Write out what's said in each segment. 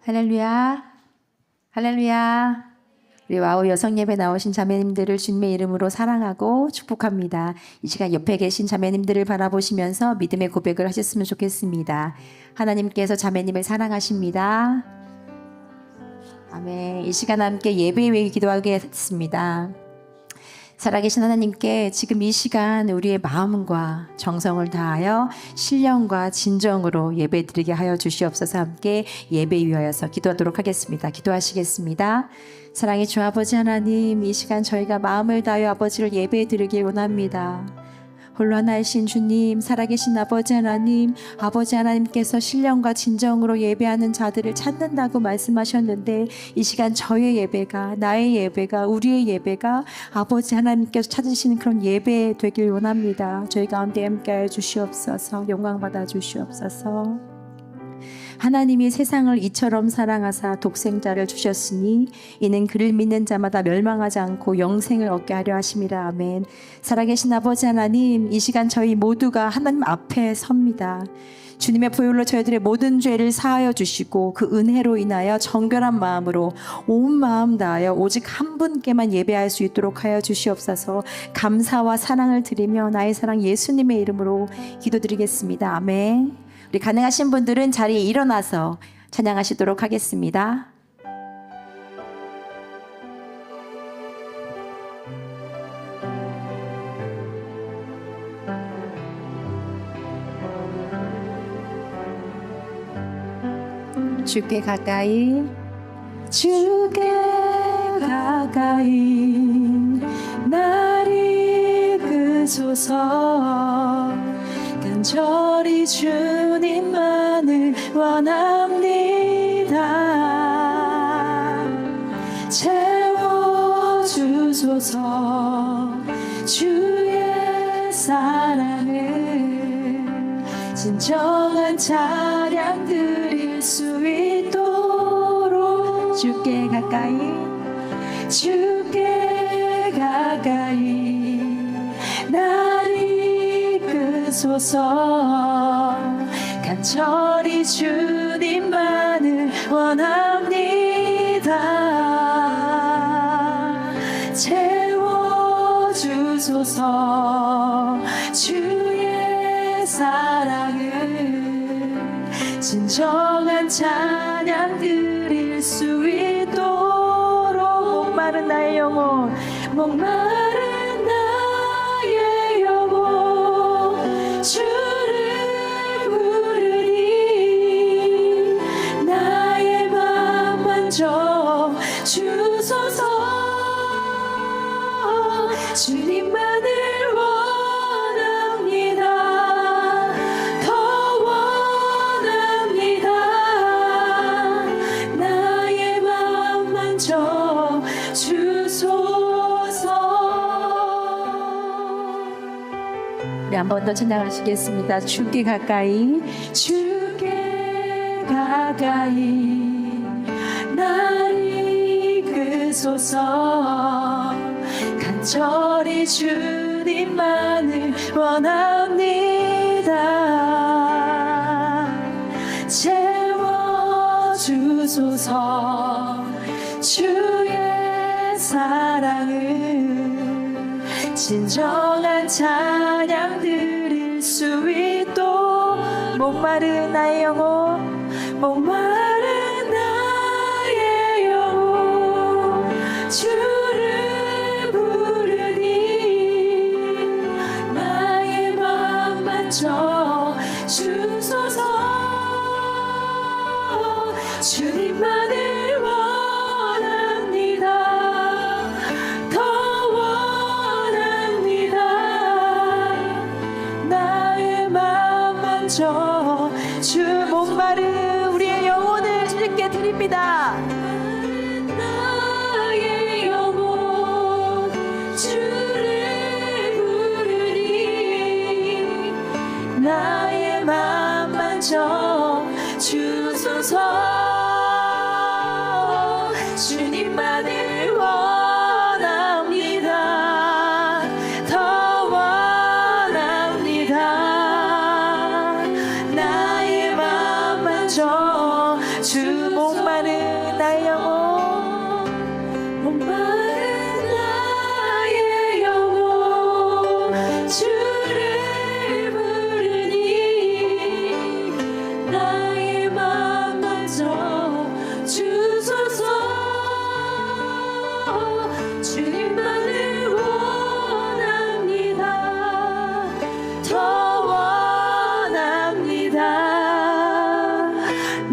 할렐루야, 할렐루야. 우리 와우 여성 예배 나오신 자매님들을 주님의 이름으로 사랑하고 축복합니다. 이 시간 옆에 계신 자매님들을 바라보시면서 믿음의 고백을 하셨으면 좋겠습니다. 하나님께서 자매님을 사랑하십니다. 아멘. 이 시간 함께 예배 위에 기도하겠습니다. 살아계신 하나님께 지금 이 시간 우리의 마음과 정성을 다하여 신령과 진정으로 예배드리게 하여 주시옵소서. 함께 예배 위하여서 기도하도록 하겠습니다. 기도하시겠습니다. 사랑의 주 아버지 하나님, 이 시간 저희가 마음을 다하여 아버지를 예배드리길 원합니다. 홀로 하나이신 주님, 살아계신 아버지 하나님, 아버지 하나님께서 신령과 진정으로 예배하는 자들을 찾는다고 말씀하셨는데, 이 시간 저의 예배가, 나의 예배가, 우리의 예배가 아버지 하나님께서 찾으시는 그런 예배 되길 원합니다. 저희 가운데 함께하여 주시옵소서. 영광 받아 주시옵소서. 하나님이 세상을 이처럼 사랑하사 독생자를 주셨으니 이는 그를 믿는 자마다 멸망하지 않고 영생을 얻게 하려 하심이라. 아멘. 살아계신 아버지 하나님, 이 시간 저희 모두가 하나님 앞에 섭니다. 주님의 보혈로 저희들의 모든 죄를 사하여 주시고 그 은혜로 인하여 정결한 마음으로 온 마음 다하여 오직 한 분께만 예배할 수 있도록 하여 주시옵소서. 감사와 사랑을 드리며 나의 사랑 예수님의 이름으로 기도드리겠습니다. 아멘. 우리 가능하신 분들은 자리에 일어나서 찬양하시도록 하겠습니다. 주께 가까이, 주께 가까이 날 이끄소서. 간절히 주님만을 원합니다. 채워주소서. 주의 사랑을 진정한 찬양 드릴 수 있도록 주께 가까이, 주께 가까이 날 이끄소서. 간절히 주님만을 원합니다. 채워주소서. 주의 사랑을 진정한 찬양 드릴 수 있도록. 목마른 나의 영혼, 목마른 나의 영혼 주를 부르니 나의 맘 만져 주소서. 주님만을 원합니다. 더 원합니다. 나의 맘 만져 주소서. 우리 한 번 더 찬양하시겠습니다. 주께 가까이, 주께 가까이 날 이끄소서. 간절히 주님만을 원합니다. 채워주소서. 주의 사랑을 진정한 찬양 드릴 수 있도록. 목마른 나의 영혼, 목마른 나의 영혼 주를 부르니 나의 맘 만져 주소서. 주님만을 원합니다. 더 원합니다. 나의 맘 만져 주. 목마른 우리의 영혼을 주님께 드립니다. 나의 영혼 주를 부르니 나의 맘 만져 주소서. 주님만을 원합니다. 더 원합니다. 나의 맘 만져 주. 목마른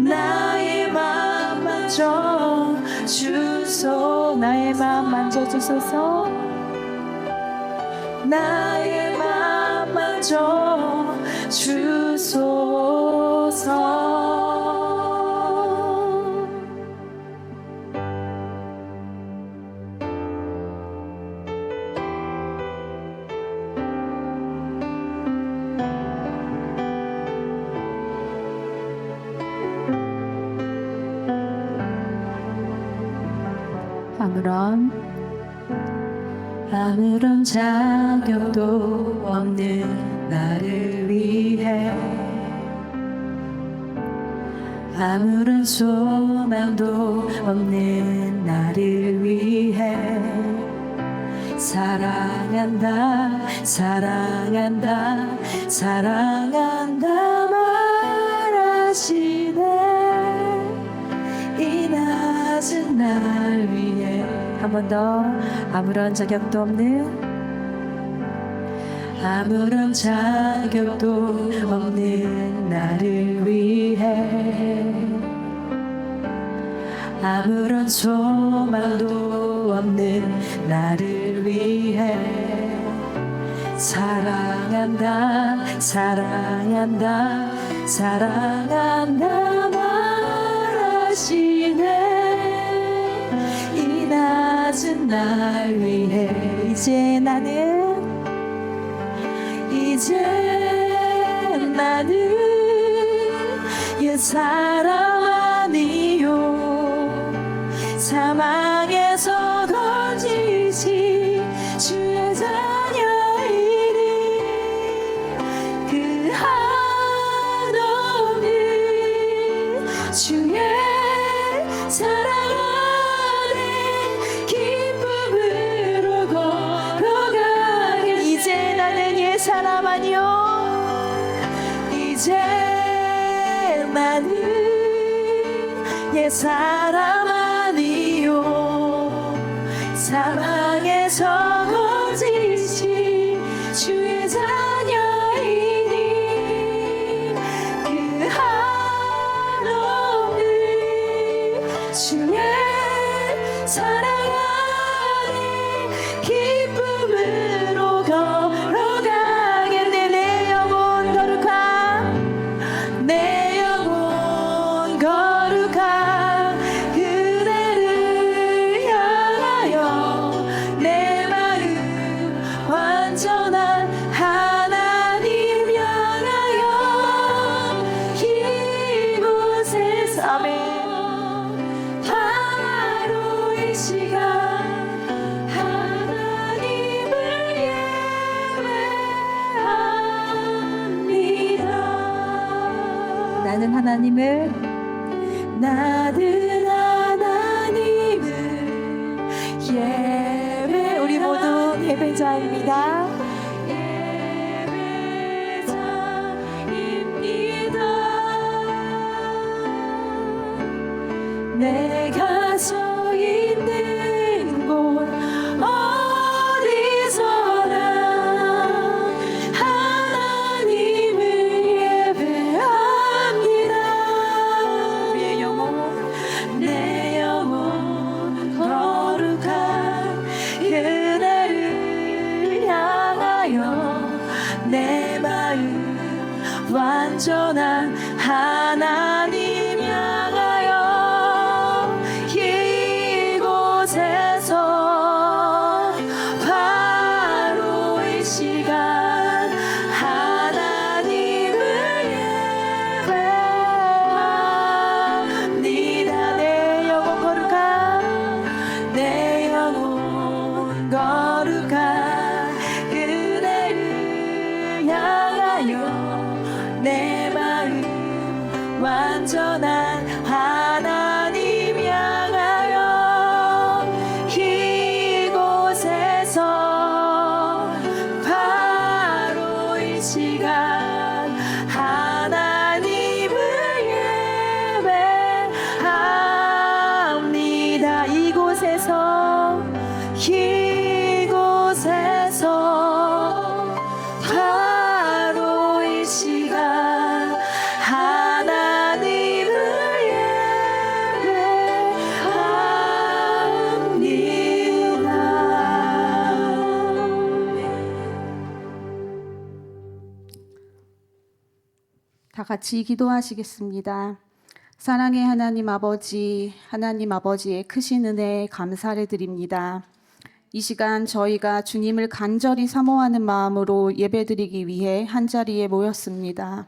나의 맘 만져 주소 나의 맘 만져 주소서 나의 맘 만져 주소서 아무런 자격도 없는 나를 위해 아무런 소망도 없는 나를 위해 사랑한다 사랑한다 사랑한다 말하시네 이 낮은 날 위해 한 번 더 아무런 자격도 없는 아무런 자격도 없는 나를 위해 아무런 소망도 없는 나를 위해 사랑한다 사랑한다 사랑한다 말하시네 이 낮은 날 위해 이제 나는 옛 사람 아니요 사망에서 건지신 주의 자녀이니 그 한없는 주의 사랑 안에 기쁨으로 걸어가게 이제 나는 옛 사람 아니요 이제 나는 옛 사람 아니요 사망에서 건지신 주의 자녀이니 그 한없는 주의 사랑 안에 기쁨으로 걸어가겠네 내 영혼 거룩함 내 영혼 거룩함 그대를 향하여 내 마음 완전한 하나님 향하여 이곳에서 아멘 바로 이 시간 하나님을 예배합니다 나는 하나님을 예배 우리 모두 예배자입니다 내가 서 있는 곳 어디서나 하나님을 예배합니다 우리의 영혼 내 영혼 거룩한 그대를 향하여 내 마음 완전한 하나님 향하여 같이 기도하시겠습니다. 사랑의 하나님 아버지, 하나님 아버지의 크신 은혜에 감사를 드립니다. 이 시간 저희가 주님을 간절히 사모하는 마음으로 예배드리기 위해 한자리에 모였습니다.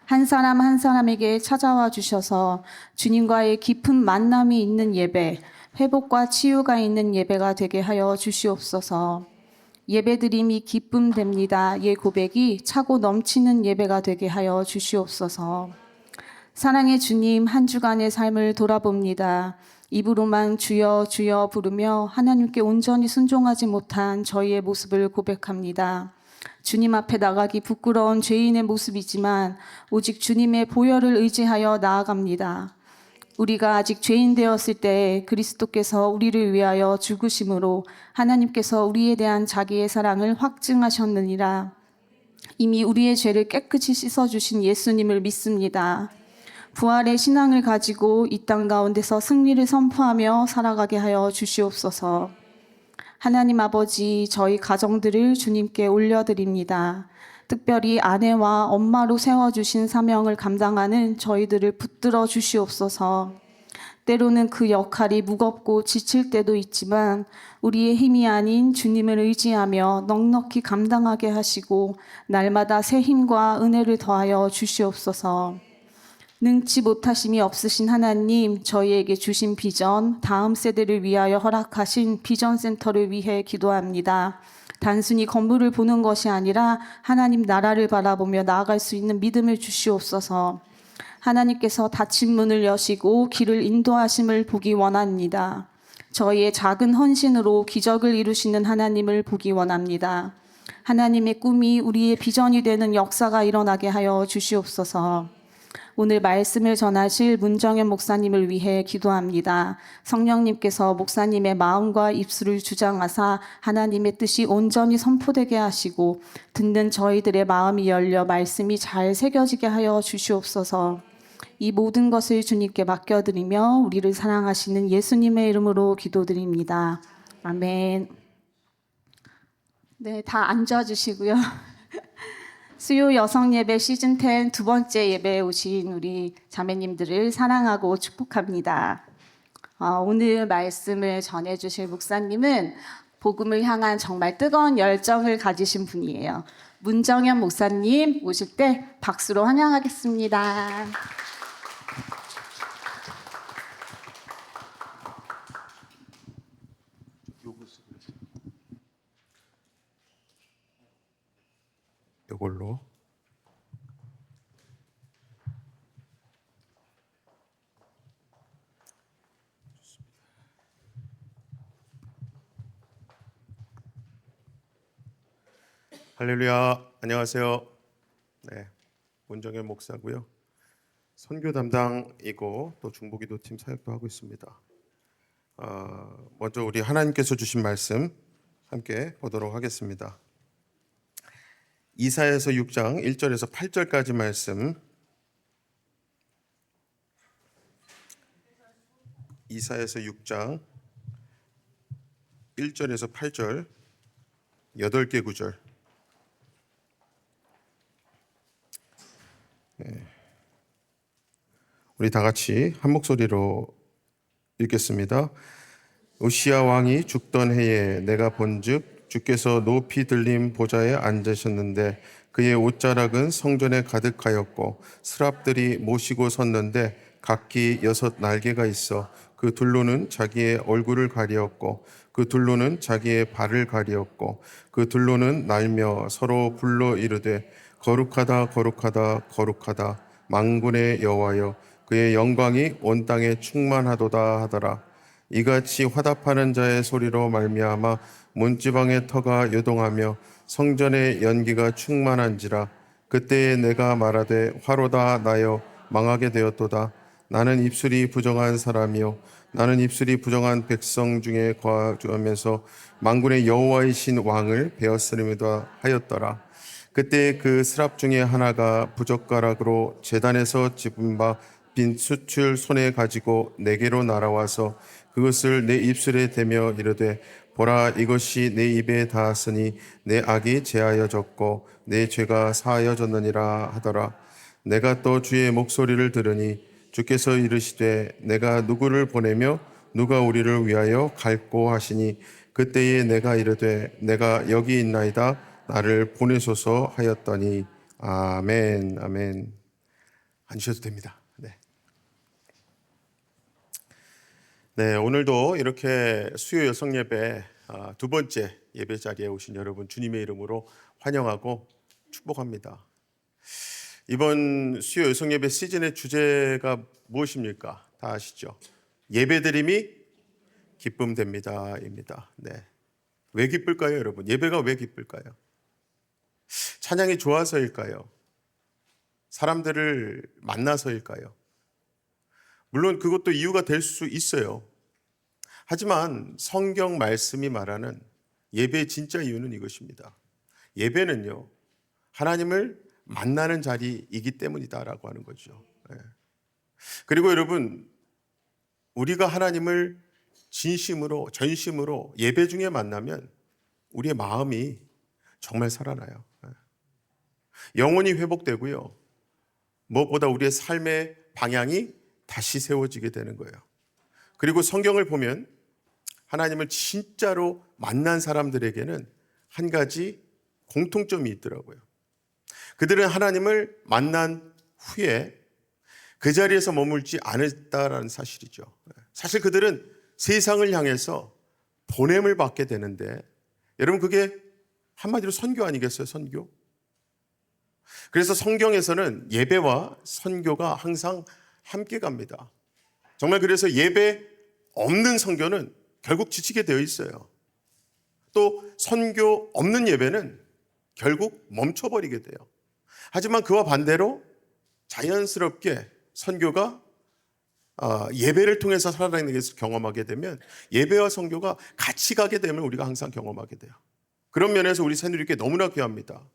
한 사람 한 사람에게 찾아와 주셔서 주님과의 깊은 만남이 있는 예배, 회복과 치유가 있는 예배가 되게 하여 주시옵소서. 예배드림이 기쁨됩니다. 예 고백이 차고 넘치는 예배가 되게 하여 주시옵소서. 사랑의 주님, 한 주간의 삶을 돌아봅니다. 입으로만 주여 주여 부르며 하나님께 온전히 순종하지 못한 저희의 모습을 고백합니다. 주님 앞에 나가기 부끄러운 죄인의 모습이지만 오직 주님의 보혈을 의지하여 나아갑니다. 우리가 아직 죄인 되었을 때 그리스도께서 우리를 위하여 죽으심으로 하나님께서 우리에 대한 자기의 사랑을 확증하셨느니라. 이미 우리의 죄를 깨끗이 씻어주신 예수님을 믿습니다. 부활의 신앙을 가지고 이 땅 가운데서 승리를 선포하며 살아가게 하여 주시옵소서. 하나님 아버지, 저희 가정들을 주님께 올려드립니다. 특별히 아내와 엄마로 세워주신 사명을 감당하는 저희들을 붙들어 주시옵소서. 때로는 그 역할이 무겁고 지칠 때도 있지만 우리의 힘이 아닌 주님을 의지하며 넉넉히 감당하게 하시고 날마다 새 힘과 은혜를 더하여 주시옵소서. 능치 못하심이 없으신 하나님, 저희에게 주신 비전, 다음 세대를 위하여 허락하신 비전센터를 위해 기도합니다. 단순히 건물을 보는 것이 아니라 하나님 나라를 바라보며 나아갈 수 있는 믿음을 주시옵소서. 하나님께서 닫힌 문을 여시고 길을 인도하심을 보기 원합니다. 저희의 작은 헌신으로 기적을 이루시는 하나님을 보기 원합니다. 하나님의 꿈이 우리의 비전이 되는 역사가 일어나게 하여 주시옵소서. 오늘 말씀을 전하실 문정현 목사님을 위해 기도합니다. 성령님께서 목사님의 마음과 입술을 주장하사 하나님의 뜻이 온전히 선포되게 하시고 듣는 저희들의 마음이 열려 말씀이 잘 새겨지게 하여 주시옵소서. 이 모든 것을 주님께 맡겨드리며 우리를 사랑하시는 예수님의 이름으로 기도드립니다. 아멘. 네, 다 앉아주시고요. 수요 여성 예배 시즌 10 두 번째 예배에 오신 우리 자매님들을 사랑하고 축복합니다. 오늘 말씀을 전해주실 목사님은 복음을 향한 정말 뜨거운 열정을 가지신 분이에요. 문정현 목사님 오실 때 박수로 환영하겠습니다. 이걸로 할렐루야. 안녕하세요. 네, 문정현 목사고요. 선교 담당이고 또 중보기도팀 사역도 하고 있습니다. 먼저 우리 하나님께서 주신 말씀 함께 보도록 하겠습니다. 이사야서 6장 1절에서 8절까지 말씀. 이사야서 6장 1절에서 8절 8개 구절. 우리 다 같이 한 목소리로 읽겠습니다. 우시야 왕이 죽던 해에 내가 본즉 주께서 높이 들린 보좌에 앉으셨는데 그의 옷자락은 성전에 가득하였고 스랍들이 모시고 섰는데 각기 6 날개가 있어 그 둘로는 자기의 얼굴을 가리었고 그 둘로는 자기의 발을 가리었고 그 둘로는 날며 서로 불러 이르되 거룩하다 거룩하다 거룩하다 만군의 여호와여 그의 영광이 온 땅에 충만하도다 하더라. 이같이 화답하는 자의 소리로 말미암아 문지방의 터가 요동하며 성전의 연기가 충만한지라. 그때에 내가 말하되 화로다 나여 망하게 되었도다. 나는 입술이 부정한 사람이요 나는 입술이 부정한 백성 중에 거하면서 만군의 여호와이신 왕을 베었으리다 하였더라. 그때 그 스랍 중에 하나가 부젓가락으로 제단에서 집은 바 빈 숯을 손에 가지고 내게로 날아와서 그것을 내 입술에 대며 이르되 보라 이것이 내 입에 닿았으니 내 악이 제하여졌고 내 죄가 사하여졌느니라 하더라. 내가 또 주의 목소리를 들으니 주께서 이르시되 내가 누구를 보내며 누가 우리를 위하여 갈꼬 하시니 그때에 내가 이르되 내가 여기 있나이다 나를 보내소서 하였더니 아멘. 아멘. 앉으셔도 됩니다. 네. 네, 오늘도 이렇게 수요 여성 예배 두 번째 예배 자리에 오신 여러분 주님의 이름으로 환영하고 축복합니다. 이번 수요 여성 예배 시즌의 주제가 무엇입니까? 다 아시죠? 예배드림이 기쁨됩니다입니다. 네. 왜 기쁠까요, 여러분? 예배가 왜 기쁠까요? 찬양이 좋아서일까요? 사람들을 만나서일까요? 물론 그것도 이유가 될 수 있어요. 하지만 성경 말씀이 말하는 예배의 진짜 이유는 이것입니다. 예배는요, 하나님을 만나는 자리이기 때문이다라고 하는 거죠. 그리고 여러분, 우리가 하나님을 진심으로, 전심으로 예배 중에 만나면 우리의 마음이 정말 살아나요. 영혼이 회복되고요. 무엇보다 우리의 삶의 방향이 다시 세워지게 되는 거예요. 그리고 성경을 보면 하나님을 진짜로 만난 사람들에게는 한 가지 공통점이 있더라고요. 그들은 하나님을 만난 후에 그 자리에서 머물지 않았다라는 사실이죠. 사실 그들은 세상을 향해서 보냄을 받게 되는데, 여러분 그게 한마디로 선교 아니겠어요? 선교? 그래서 성경에서는 예배와 선교가 항상 함께 갑니다. 정말 그래서 예배 없는 선교는 결국 지치게 되어 있어요. 또 선교 없는 예배는 결국 멈춰버리게 돼요. 하지만 그와 반대로 자연스럽게 선교가 예배를 통해서 살아가는 것을 경험하게 되면 예배와 선교가 같이 가게 되면 우리가 항상 경험하게 돼요. 그런 면에서 우리 새누리교회 너무나 귀합니다.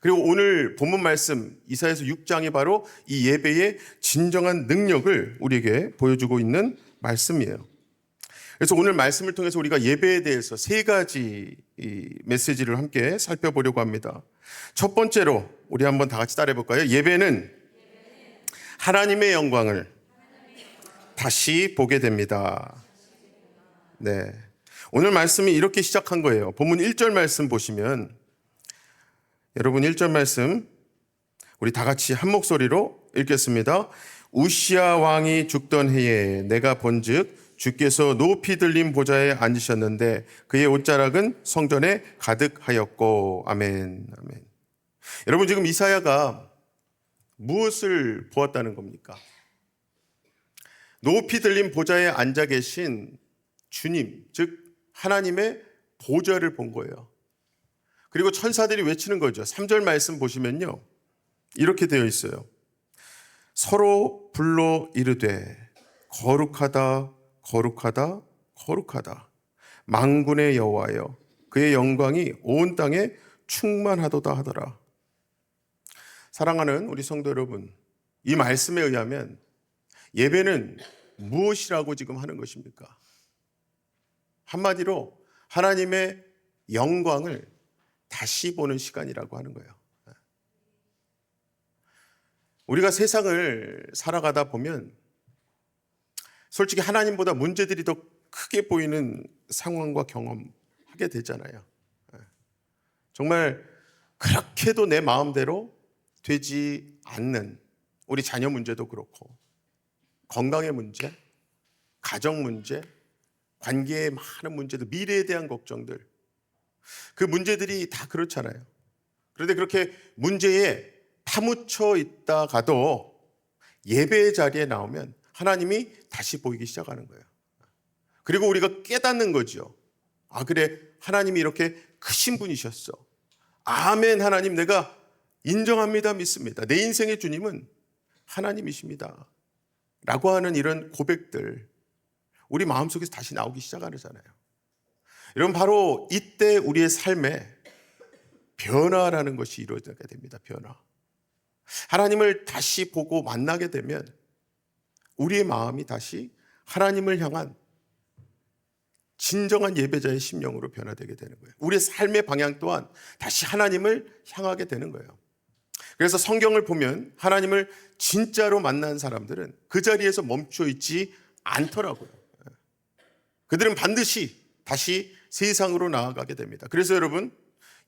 그리고 오늘 본문 말씀 이사야서 6장이 바로 이 예배의 진정한 능력을 우리에게 보여주고 있는 말씀이에요. 그래서 오늘 말씀을 통해서 우리가 예배에 대해서 세 가지 메시지를 함께 살펴보려고 합니다. 첫 번째로 우리 한번 다 같이 따라해 볼까요? 예배는 하나님의 영광을 다시 보게 됩니다. 네. 오늘 말씀이 이렇게 시작한 거예요. 본문 1절 말씀 보시면, 여러분 1절 말씀 우리 다 같이 한 목소리로 읽겠습니다. 우시야 왕이 죽던 해에 내가 본즉 주께서 높이 들린 보좌에 앉으셨는데 그의 옷자락은 성전에 가득하였고. 아멘. 아멘. 여러분 지금 이사야가 무엇을 보았다는 겁니까? 높이 들린 보좌에 앉아 계신 주님, 즉 하나님의 보좌를 본 거예요. 그리고 천사들이 외치는 거죠. 3절 말씀 보시면요, 이렇게 되어 있어요. 서로 불러 이르되 거룩하다 거룩하다 거룩하다 만군의 여호와여 그의 영광이 온 땅에 충만하도다 하더라. 사랑하는 우리 성도 여러분, 이 말씀에 의하면 예배는 무엇이라고 지금 하는 것입니까? 한마디로 하나님의 영광을 다시 보는 시간이라고 하는 거예요. 우리가 세상을 살아가다 보면 솔직히 하나님보다 문제들이 더 크게 보이는 상황과 경험하게 되잖아요. 정말 그렇게도 내 마음대로 되지 않는 우리 자녀 문제도 그렇고, 건강의 문제, 가정 문제, 관계의 많은 문제들, 미래에 대한 걱정들, 그 문제들이 다 그렇잖아요. 그런데 그렇게 문제에 파묻혀 있다가도 예배의 자리에 나오면 하나님이 다시 보이기 시작하는 거예요. 그리고 우리가 깨닫는 거죠. 아, 그래, 하나님이 이렇게 크신 분이셨어. 아멘. 하나님 내가 인정합니다. 믿습니다. 내 인생의 주님은 하나님이십니다 라고 하는 이런 고백들, 우리 마음속에서 다시 나오기 시작하잖아요. 여러분 바로 이때 우리의 삶에 변화라는 것이 이루어지게 됩니다. 변화. 하나님을 다시 보고 만나게 되면 우리의 마음이 다시 하나님을 향한 진정한 예배자의 심령으로 변화되게 되는 거예요. 우리의 삶의 방향 또한 다시 하나님을 향하게 되는 거예요. 그래서 성경을 보면 하나님을 진짜로 만난 사람들은 그 자리에서 멈춰 있지 않더라고요. 그들은 반드시 다시 세상으로 나아가게 됩니다. 그래서 여러분,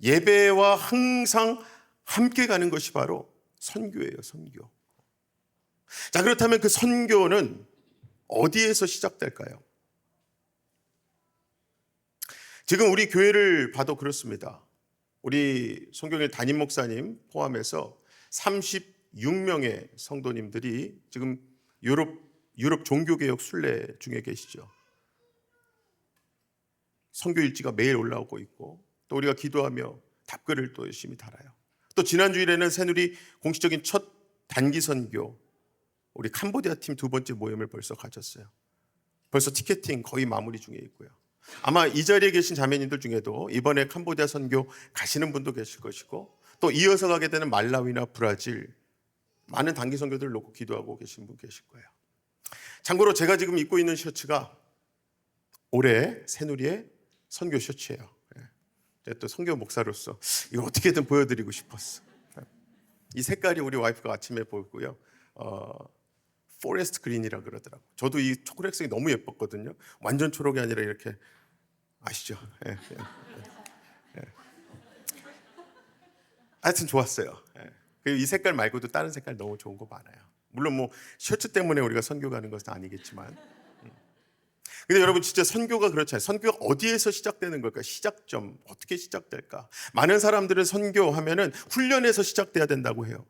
예배와 항상 함께 가는 것이 바로 선교예요, 선교. 자, 그렇다면 그 선교는 어디에서 시작될까요? 지금 우리 교회를 봐도 그렇습니다. 우리 성경일 담임 목사님 포함해서 36명의 성도님들이 지금 유럽 종교개혁 순례 중에 계시죠. 선교 일지가 매일 올라오고 있고, 또 우리가 기도하며 답글을 또 열심히 달아요. 또 지난 주일에는 새누리 공식적인 첫 단기 선교, 우리 캄보디아 팀 2번째 모임을 벌써 가졌어요. 벌써 티켓팅 거의 마무리 중에 있고요. 아마 이 자리에 계신 자매님들 중에도 이번에 캄보디아 선교 가시는 분도 계실 것이고, 또 이어서 가게 되는 말라위나 브라질, 많은 단기 선교들을 놓고 기도하고 계신 분 계실 거예요. 참고로 제가 지금 입고 있는 셔츠가 올해 새누리의 선교 셔츠예요. 또 선교 목사로서 이거 어떻게든 보여드리고 싶었어. 이 색깔이 우리 와이프가 아침에 보고요, 포레스트 그린이라 그러더라고. 저도 이 초록색이 너무 예뻤거든요. 완전 초록이 아니라 이렇게, 아시죠? 하여튼 좋았어요. 그리고 이 색깔 말고도 다른 색깔 너무 좋은 거 많아요. 물론 뭐 셔츠 때문에 우리가 선교 가는 것은 아니겠지만. 근데 여러분, 진짜 선교가 그렇잖아요. 선교가 어디에서 시작되는 걸까? 시작점, 어떻게 시작될까? 많은 사람들은 선교하면은 훈련에서 시작돼야 된다고 해요.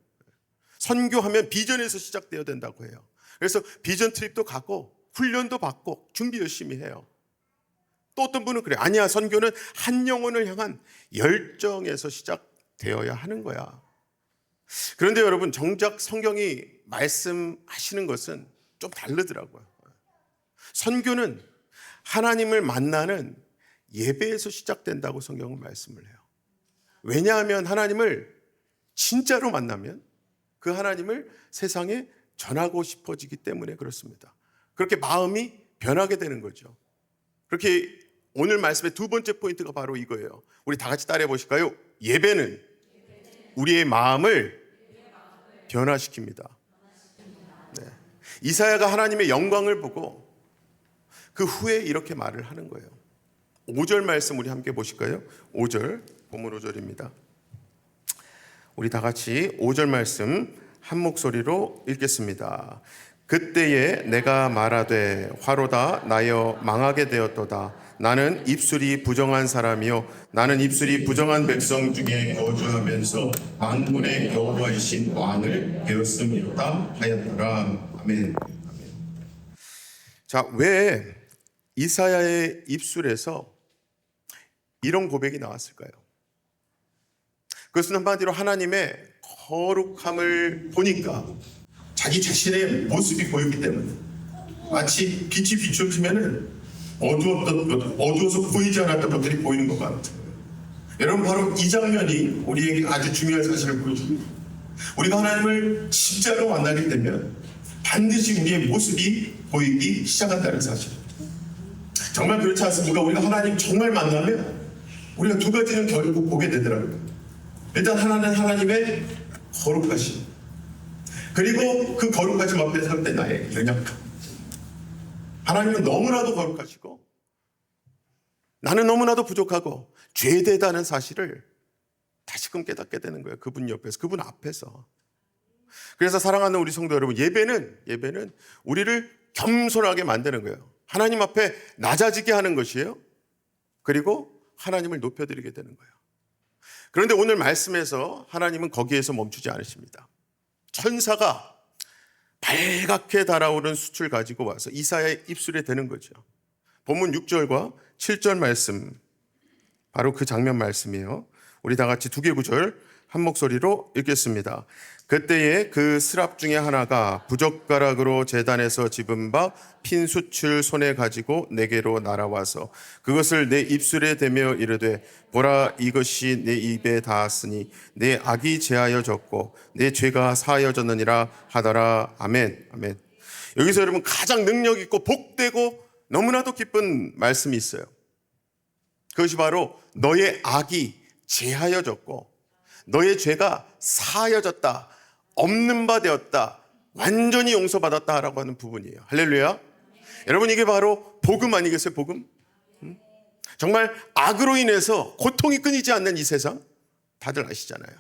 선교하면 비전에서 시작돼야 된다고 해요. 그래서 비전 트립도 가고 훈련도 받고 준비 열심히 해요. 또 어떤 분은 그래, 아니야, 선교는 한 영혼을 향한 열정에서 시작되어야 하는 거야. 그런데 여러분, 정작 성경이 말씀하시는 것은 좀 다르더라고요. 선교는 하나님을 만나는 예배에서 시작된다고 성경은 말씀을 해요. 왜냐하면 하나님을 진짜로 만나면 그 하나님을 세상에 전하고 싶어지기 때문에 그렇습니다. 그렇게 마음이 변하게 되는 거죠. 그렇게 오늘 말씀의 두 번째 포인트가 바로 이거예요. 우리 다 같이 따라해 보실까요? 예배는 우리의 마음을 변화시킵니다. 네. 이사야가 하나님의 영광을 보고 그 후에 이렇게 말을 하는 거예요. 5절 말씀 우리 함께 보실까요? 5절, 본문 5절입니다. 우리 다 같이 5절 말씀 한 목소리로 읽겠습니다. 그때에 내가 말하되 화로다 나여 망하게 되었도다. 나는 입술이 부정한 사람이요 나는 입술이 부정한 백성 중에 거주하면서 만군의 여호와이신 왕을 배웠음이로다 하였더라. 아멘. 자, 왜 이사야의 입술에서 이런 고백이 나왔을까요? 그것은 한마디로 하나님의 거룩함을 보니까 자기 자신의 모습이 보이기 때문에, 마치 빛이 비춰지면은 어두워서 보이지 않았던 것들이 보이는 것 같아요. 여러분, 바로 이 장면이 우리에게 아주 중요한 사실을 보여줍니다. 우리가 하나님을 진짜로 만나게 되면 반드시 우리의 모습이 보이기 시작한다는 사실. 정말 그렇지 않습니까? 우리가 하나님 정말 만나면 우리가 두 가지는 결국 보게 되더라고요. 일단 하나는 하나님의 거룩하심, 그리고 그 거룩하심 앞에 설 때 나의 연약함. 하나님은 너무나도 거룩하시고 나는 너무나도 부족하고 죄되다는 사실을 다시금 깨닫게 되는 거예요. 그분 옆에서, 그분 앞에서. 그래서 사랑하는 우리 성도 여러분, 예배는 우리를 겸손하게 만드는 거예요. 하나님 앞에 낮아지게 하는 것이에요. 그리고 하나님을 높여드리게 되는 거예요. 그런데 오늘 말씀에서 하나님은 거기에서 멈추지 않으십니다. 천사가 발갛게 달아오른 숯을 가지고 와서 이사야의 입술에 대는 거죠. 본문 6절과 7절 말씀, 바로 그 장면 말씀이에요. 우리 다 같이 두 개 구절 한 목소리로 읽겠습니다. 그때에 그 스랍 중에 하나가 부젓가락으로 제단에서 집은 바 핀 숯을 손에 가지고 내게로 날아와서 그것을 내 입술에 대며 이르되 보라, 이것이 내 입에 닿았으니 내 악이 제하여졌고 내 죄가 사하여졌느니라 하더라. 아멘. 아멘. 여기서 여러분, 가장 능력 있고 복되고 너무나도 기쁜 말씀이 있어요. 그것이 바로 너의 악이 제하여졌고 너의 죄가 사하여졌다, 없는 바 되었다, 완전히 용서받았다라고 하는 부분이에요. 할렐루야. 여러분, 이게 바로 복음 아니겠어요? 복음. 정말 악으로 인해서 고통이 끊이지 않는 이 세상 다들 아시잖아요.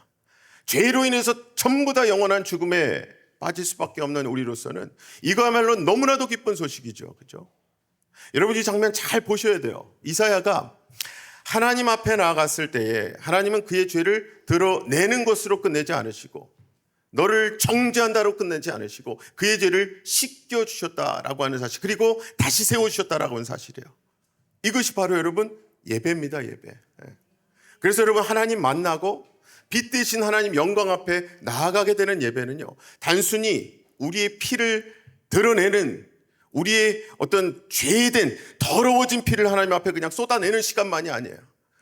죄로 인해서 전부 다 영원한 죽음에 빠질 수밖에 없는 우리로서는 이거야말로 너무나도 기쁜 소식이죠. 그렇죠? 여러분, 이 장면 잘 보셔야 돼요. 이사야가 하나님 앞에 나아갔을 때에 하나님은 그의 죄를 드러내는 것으로 끝내지 않으시고 너를 정죄한다로 끝내지 않으시고 그의 죄를 씻겨주셨다라고 하는 사실, 그리고 다시 세워주셨다라고 하는 사실이에요. 이것이 바로 여러분 예배입니다. 예배. 그래서 여러분, 하나님 만나고 빛 대신 하나님 영광 앞에 나아가게 되는 예배는요, 단순히 우리의 피를 드러내는, 우리의 어떤 죄된 더러워진 피를 하나님 앞에 그냥 쏟아내는 시간만이 아니에요.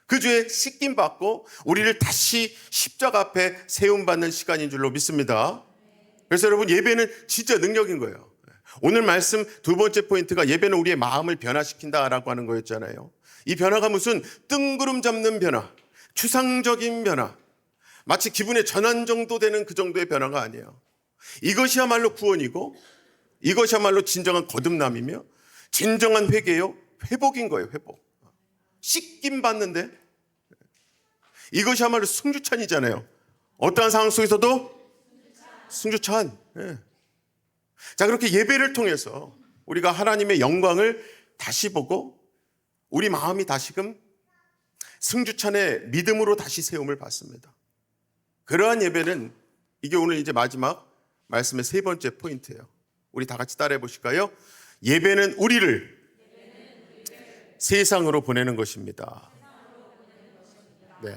그 죄에 씻김 받고 우리를 다시 십자가 앞에 세움받는 시간인 줄로 믿습니다. 그래서 여러분, 예배는 진짜 능력인 거예요. 오늘 말씀 두 번째 포인트가 예배는 우리의 마음을 변화시킨다라고 하는 거였잖아요. 이 변화가 무슨 뜬구름 잡는 변화, 추상적인 변화, 마치 기분의 전환 정도 되는 그 정도의 변화가 아니에요. 이것이야말로 구원이고 이것이야말로 진정한 거듭남이며 진정한 회개요, 회복인 거예요. 회복. 씻김 받는데 이것이야말로 승주찬이잖아요. 어떠한 상황 속에서도 승주찬. 자, 그렇게 예배를 통해서 우리가 하나님의 영광을 다시 보고 우리 마음이 다시금 승주찬의 믿음으로 다시 세움을 받습니다. 그러한 예배는 이게 오늘 이제 마지막 말씀의 세 번째 포인트예요. 우리 다 같이 따라해 보실까요? 예배는 우리를 세상으로 보내는 것입니다. 네.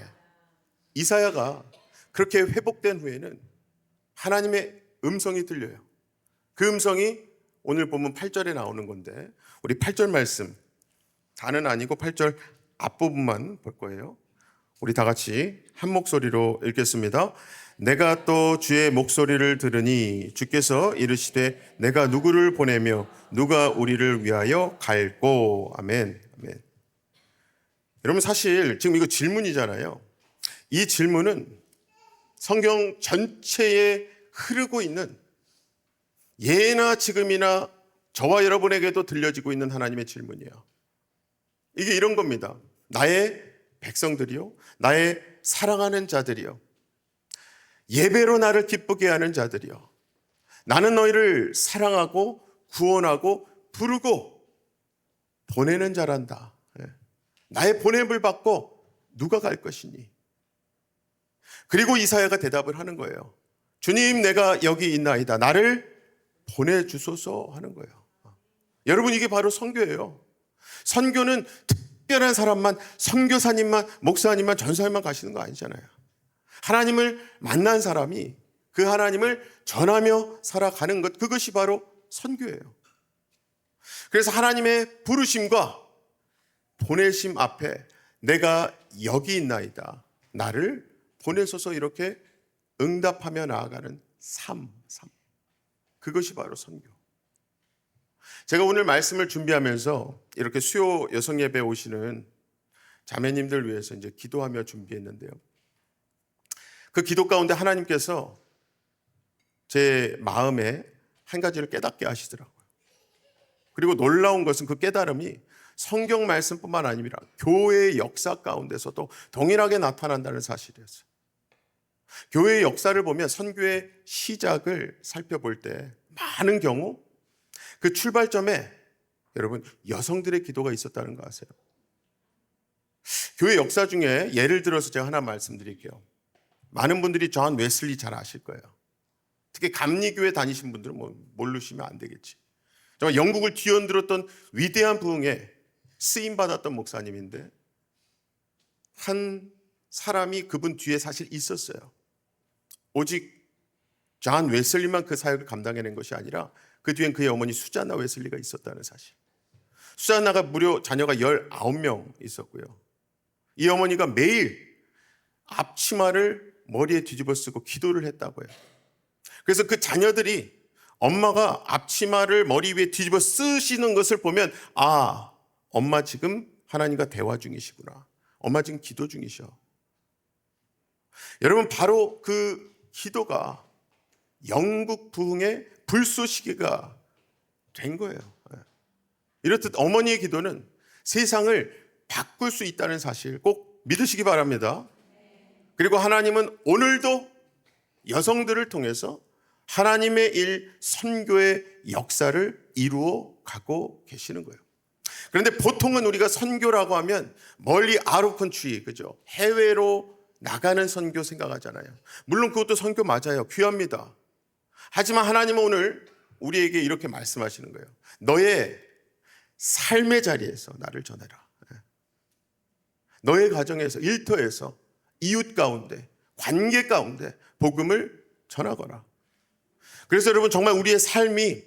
이사야가 그렇게 회복된 후에는 하나님의 음성이 들려요. 그 음성이 오늘 보면 8절에 나오는 건데, 우리 8절 말씀 다는 아니고 8절 앞부분만 볼 거예요. 우리 다 같이 한 목소리로 읽겠습니다. 내가 또 주의 목소리를 들으니 주께서 이르시되 내가 누구를 보내며 누가 우리를 위하여 갈꼬. 아멘. 아멘. 여러분, 사실 지금 이거 질문이잖아요. 이 질문은 성경 전체에 흐르고 있는, 예나 지금이나 저와 여러분에게도 들려지고 있는 하나님의 질문이에요. 이게 이런 겁니다. 나의 백성들이요, 나의 사랑하는 자들이요, 예배로 나를 기쁘게 하는 자들이요, 나는 너희를 사랑하고 구원하고 부르고 보내는 자란다. 나의 보냄을 받고 누가 갈 것이니? 그리고 이사야가 대답을 하는 거예요. 주님, 내가 여기 있나이다. 나를 보내주소서 하는 거예요. 여러분, 이게 바로 선교예요. 선교는 특별한 사람만, 선교사님만, 목사님만, 전사님만 가시는 거 아니잖아요. 하나님을 만난 사람이 그 하나님을 전하며 살아가는 것, 그것이 바로 선교예요. 그래서 하나님의 부르심과 보내심 앞에 내가 여기 있나이다, 나를 보내소서, 이렇게 응답하며 나아가는 삶. 그것이 바로 선교. 제가 오늘 말씀을 준비하면서 이렇게 수요 여성 예배 오시는 자매님들 위해서 이제 기도하며 준비했는데요. 그 기도 가운데 하나님께서 제 마음에 한 가지를 깨닫게 하시더라고요. 그리고 놀라운 것은 그 깨달음이 성경 말씀뿐만 아니라 교회의 역사 가운데서도 동일하게 나타난다는 사실이었어요. 교회의 역사를 보면, 선교의 시작을 살펴볼 때 많은 경우 그 출발점에 여러분 여성들의 기도가 있었다는 거 아세요? 교회 역사 중에 예를 들어서 제가 하나 말씀드릴게요. 많은 분들이 존 웨슬리 잘 아실 거예요. 특히 감리교회 다니신 분들은 모르시면 안 되겠지. 정말 영국을 뒤흔들었던 위대한 부흥에 쓰임받았던 목사님인데, 한 사람이 그분 뒤에 사실 있었어요. 오직 존 웨슬리만 그 사역을 감당해낸 것이 아니라 그 뒤엔 그의 어머니 수자나 웨슬리가 있었다는 사실. 수자나가 무려 자녀가 19명 있었고요. 이 어머니가 매일 앞치마를 머리에 뒤집어 쓰고 기도를 했다고요. 그래서 그 자녀들이 엄마가 앞치마를 머리 위에 뒤집어 쓰시는 것을 보면, 아, 엄마 지금 하나님과 대화 중이시구나, 엄마 지금 기도 중이셔. 여러분, 바로 그 기도가 영국 부흥의 불쏘시개가 된 거예요. 이렇듯 어머니의 기도는 세상을 바꿀 수 있다는 사실 꼭 믿으시기 바랍니다. 그리고 하나님은 오늘도 여성들을 통해서 하나님의 일, 선교의 역사를 이루어 가고 계시는 거예요. 그런데 보통은 우리가 선교라고 하면 멀리 아웃컨트리, 그죠? 해외로 나가는 선교 생각하잖아요. 물론 그것도 선교 맞아요. 귀합니다. 하지만 하나님은 오늘 우리에게 이렇게 말씀하시는 거예요. 너의 삶의 자리에서 나를 전해라. 너의 가정에서, 일터에서, 이웃 가운데, 관계 가운데 복음을 전하거라. 그래서 여러분, 정말 우리의 삶이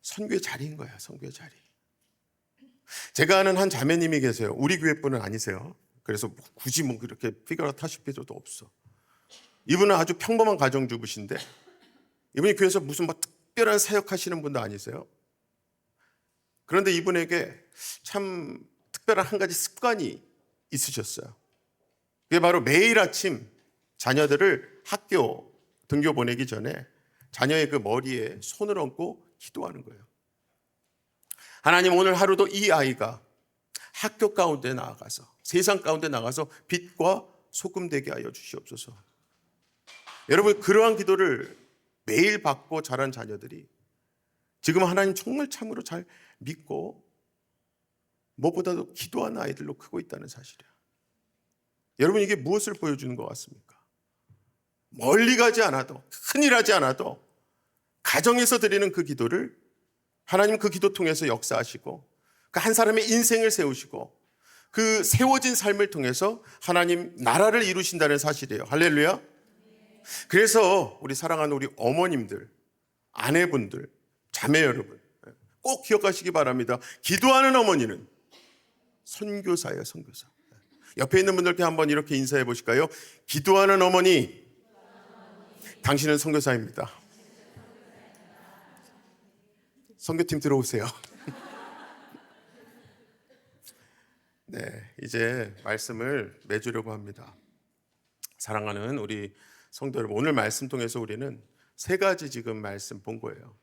선교의 자리인 거예요. 선교의 자리. 제가 아는 한 자매님이 계세요. 우리 교회 분은 아니세요. 그래서 굳이 뭐 그렇게 피겨라 하실 필요도 없어. 이분은 아주 평범한 가정주부신데, 이분이 교회에서 무슨 뭐 특별한 사역하시는 분도 아니세요. 그런데 이분에게 참 특별한 한 가지 습관이 있으셨어요. 그게 바로 매일 아침 자녀들을 학교 등교 보내기 전에 자녀의 그 머리에 손을 얹고 기도하는 거예요. 하나님, 오늘 하루도 이 아이가 학교 가운데 나아가서, 세상 가운데 나가서 빛과 소금 되게 하여 주시옵소서. 여러분, 그러한 기도를 매일 받고 자란 자녀들이 지금 하나님 정말 참으로 잘 믿고 무엇보다도 기도하는 아이들로 크고 있다는 사실이야. 여러분, 이게 무엇을 보여주는 것 같습니까? 멀리 가지 않아도, 큰일 하지 않아도 가정에서 드리는 그 기도를 하나님 그 기도 통해서 역사하시고, 그 한 사람의 인생을 세우시고, 그 세워진 삶을 통해서 하나님 나라를 이루신다는 사실이에요. 할렐루야. 그래서 우리 사랑하는 우리 어머님들, 아내분들, 자매 여러분, 꼭 기억하시기 바랍니다. 기도하는 어머니는 선교사예요. 선교사. 옆에 있는 분들께 한번 이렇게 인사해 보실까요? 기도하는 어머니, 당신은 선교사입니다. 선교팀 들어오세요. 네, 이제 말씀을 맺으려고 합니다. 사랑하는 우리 성도 여러분, 오늘 말씀 통해서 우리는 세 가지 지금 말씀 본 거예요.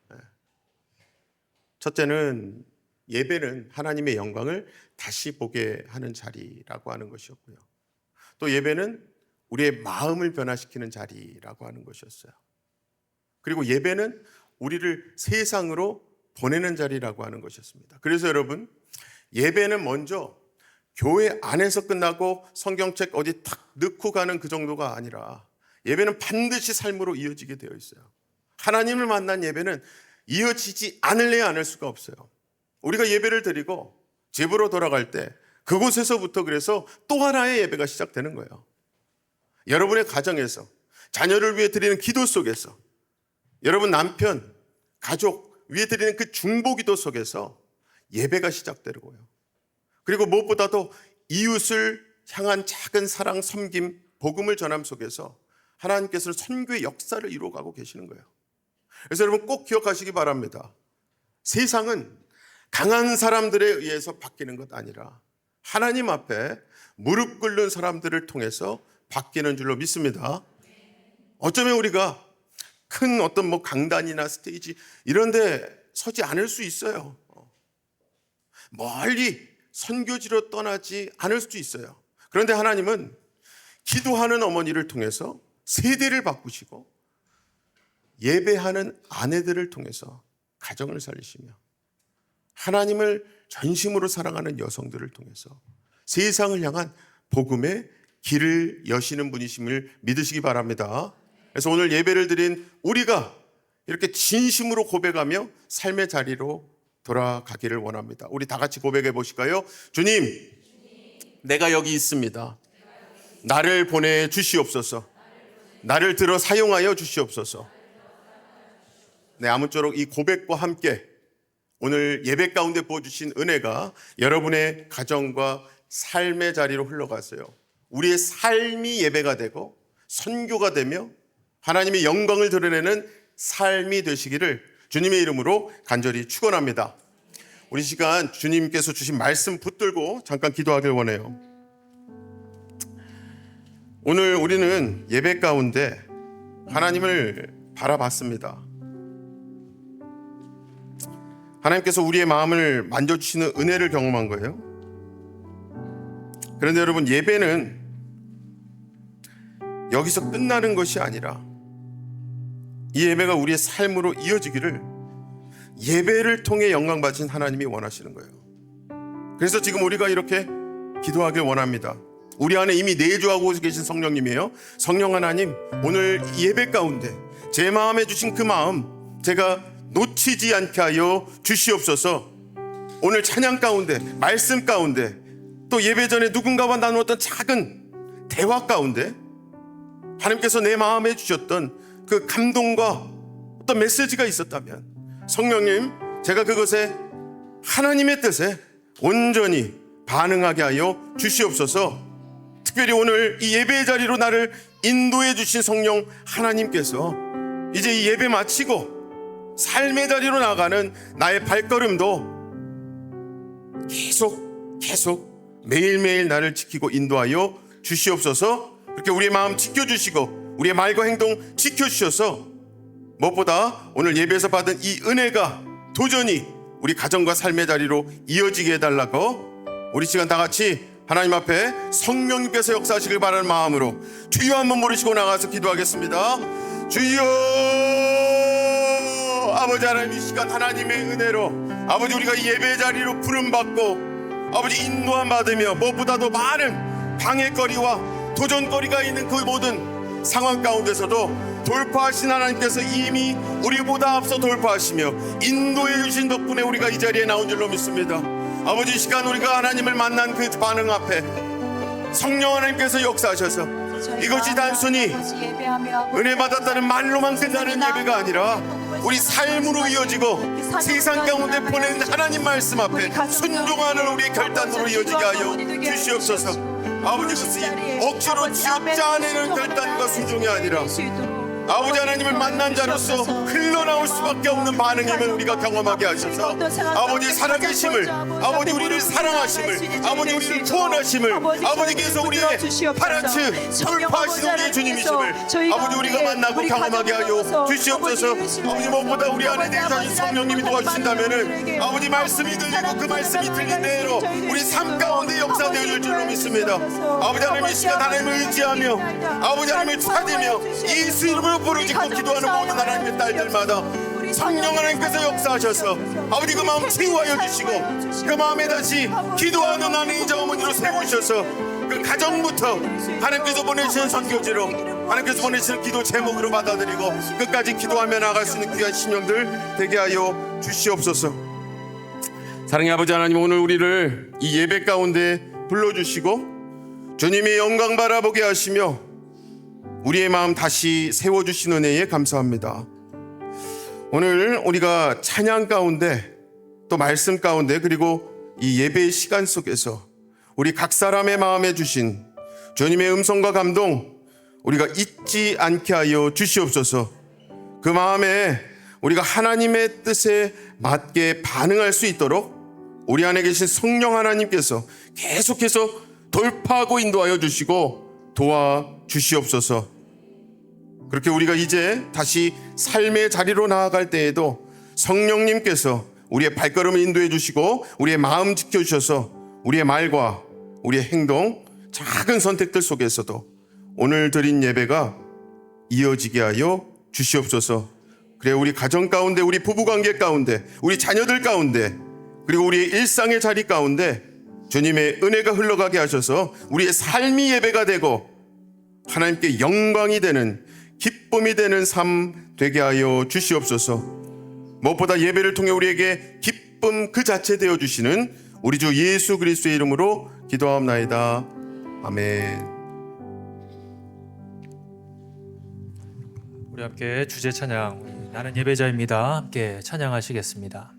첫째는 예배는 하나님의 영광을 다시 보게 하는 자리라고 하는 것이었고요. 또 예배는 우리의 마음을 변화시키는 자리라고 하는 것이었어요. 그리고 예배는 우리를 세상으로 보내는 자리라고 하는 것이었습니다. 그래서 여러분, 예배는 먼저 교회 안에서 끝나고 성경책 어디 탁 넣고 가는 그 정도가 아니라 예배는 반드시 삶으로 이어지게 되어 있어요. 하나님을 만난 예배는 이어지지 않을래야 않을 수가 없어요. 우리가 예배를 드리고 집으로 돌아갈 때 그곳에서부터 그래서 또 하나의 예배가 시작되는 거예요. 여러분의 가정에서, 자녀를 위해 드리는 기도 속에서, 여러분 남편, 가족 위해 드리는 그 중보기도 속에서 예배가 시작되고요. 그리고 무엇보다도 이웃을 향한 작은 사랑, 섬김, 복음을 전함 속에서 하나님께서는 선교의 역사를 이루어가고 계시는 거예요. 그래서 여러분 꼭 기억하시기 바랍니다. 세상은 강한 사람들에 의해서 바뀌는 것 아니라 하나님 앞에 무릎 꿇는 사람들을 통해서 바뀌는 줄로 믿습니다. 어쩌면 우리가 큰 어떤 뭐 강단이나 스테이지 이런 데 서지 않을 수 있어요. 멀리 선교지로 떠나지 않을 수도 있어요. 그런데 하나님은 기도하는 어머니를 통해서 세대를 바꾸시고 예배하는 아내들을 통해서 가정을 살리시며 하나님을 전심으로 사랑하는 여성들을 통해서 세상을 향한 복음의 길을 여시는 분이심을 믿으시기 바랍니다. 그래서 오늘 예배를 드린 우리가 이렇게 진심으로 고백하며 삶의 자리로 돌아가기를 원합니다. 우리 다 같이 고백해 보실까요? 주님, 내가 여기 있습니다. 나를 보내 주시옵소서. 나를 들어 사용하여 주시옵소서. 네, 아무쪼록 이 고백과 함께 오늘 예배 가운데 부어주신 은혜가 여러분의 가정과 삶의 자리로 흘러가세요. 우리의 삶이 예배가 되고 선교가 되며 하나님의 영광을 드러내는 삶이 되시기를 주님의 이름으로 간절히 축원합니다. 우리 시간 주님께서 주신 말씀 붙들고 잠깐 기도하길 원해요. 오늘 우리는 예배 가운데 하나님을 바라봤습니다. 하나님께서 우리의 마음을 만져주시는 은혜를 경험한 거예요. 그런데 여러분, 예배는 여기서 끝나는 것이 아니라 이 예배가 우리의 삶으로 이어지기를 예배를 통해 영광 받으신 하나님이 원하시는 거예요. 그래서 지금 우리가 이렇게 기도하길 원합니다. 우리 안에 이미 내주하고 계신 성령님이에요. 성령 하나님, 오늘 이 예배 가운데 제 마음에 주신 그 마음 제가 놓치지 않게 하여 주시옵소서. 오늘 찬양 가운데, 말씀 가운데, 또 예배 전에 누군가와 나누었던 작은 대화 가운데 하나님께서 내 마음에 주셨던 그 감동과 어떤 메시지가 있었다면 성령님, 제가 그것에 하나님의 뜻에 온전히 반응하게 하여 주시옵소서. 특별히 오늘 이 예배의 자리로 나를 인도해 주신 성령 하나님께서 이제 이 예배 마치고 삶의 자리로 나가는 나의 발걸음도 계속 매일매일 나를 지키고 인도하여 주시옵소서. 그렇게 우리의 마음 지켜주시고 우리의 말과 행동 지켜주셔서 무엇보다 오늘 예배에서 받은 이 은혜가 도전히 우리 가정과 삶의 자리로 이어지게 해달라고 우리 시간 다 같이 하나님 앞에 성령님께서 역사하시길 바라는 마음으로 주여 한번 부르시고 나가서 기도하겠습니다. 주여, 아버지 하나님, 이 시간 하나님의 은혜로 아버지 우리가 이 예배 자리로 부름받고 아버지 인도함 받으며 무엇보다도 많은 방해거리와 도전거리가 있는 그 모든 상황 가운데서도 돌파하신 하나님께서 이미 우리보다 앞서 돌파하시며 인도해 주신 덕분에 우리가 이 자리에 나온 줄로 믿습니다. 아버지, 이 시간 우리가 하나님을 만난 그 반응 앞에 성령 하나님께서 역사하셔서 이것이 단순히 은혜 받았다는 말로만 끝나는 예배가 아니라 우리 삶으로 이어지고 세상 가운데 보낸 하나님 말씀 앞에 순종하는 우리의 결단으로 이어지게 하여 주시옵소서. 아버지, 그것이 억지로 쥐어짜내는 결단과 순종이 아니라 아버지 하나님을 만난 자로서 흘러나올 수밖에 없는 반응임을 우리가 경험하게 하셔서 아버지 살아계심을, 아버지 우리를 사랑하심을, 아버지 우리를 구원하심을, 아버지께서 우리의 파라츠 돌파하신 우리의 주님이심을 아버지 우리가 만나고 경험하게 하여 주시옵소서. 아버지 무엇보다 우리 안에 내주신 성령님이 도와주신다면 아버지 말씀이 들리고 그 말씀이 들린 대로 우리 삶 가운데 역사되어질 줄로 믿습니다. 아버지 하나님, 이 시간 하나님을 의지하며 아버지 하나님을 찾으며 예수 이름으로 부르짖고 기도하는 모든 하나님의 딸들마다 성령 하나님께서 역사하셔서 아버지 그 마음 치유하여 주시고 그 마음에 다시 기도하는 하나님의 어머니로 세우셔서 그 가정부터 하나님께서 보내시는 선교지로 하나님께서 보내시는 기도 제목으로 받아들이고 끝까지 기도하며 나아갈 수 있는 귀한 심령들 되게 하여 주시옵소서. 사랑의 아버지 하나님, 오늘 우리를 이 예배 가운데 불러주시고 주님의 영광 바라보게 하시며 우리의 마음 다시 세워주신 은혜에 감사합니다. 오늘 우리가 찬양 가운데 또 말씀 가운데 그리고 이 예배의 시간 속에서 우리 각 사람의 마음에 주신 주님의 음성과 감동 우리가 잊지 않게 하여 주시옵소서. 그 마음에 우리가 하나님의 뜻에 맞게 반응할 수 있도록 우리 안에 계신 성령 하나님께서 계속해서 돌파하고 인도하여 주시고 도와주시옵소서. 그렇게 우리가 이제 다시 삶의 자리로 나아갈 때에도 성령님께서 우리의 발걸음을 인도해 주시고 우리의 마음 지켜주셔서 우리의 말과 우리의 행동, 작은 선택들 속에서도 오늘 드린 예배가 이어지게 하여 주시옵소서. 그래 우리 가정 가운데, 우리 부부관계 가운데, 우리 자녀들 가운데, 그리고 우리의 일상의 자리 가운데 주님의 은혜가 흘러가게 하셔서 우리의 삶이 예배가 되고 하나님께 영광이 되는, 기쁨이 되는 삶 되게 하여 주시옵소서. 무엇보다 예배를 통해 우리에게 기쁨 그 자체 되어주시는 우리 주 예수 그리스도의 이름으로 기도하옵나이다. 아멘. 우리 함께 주제 찬양, 나는 예배자입니다. 함께 찬양하시겠습니다.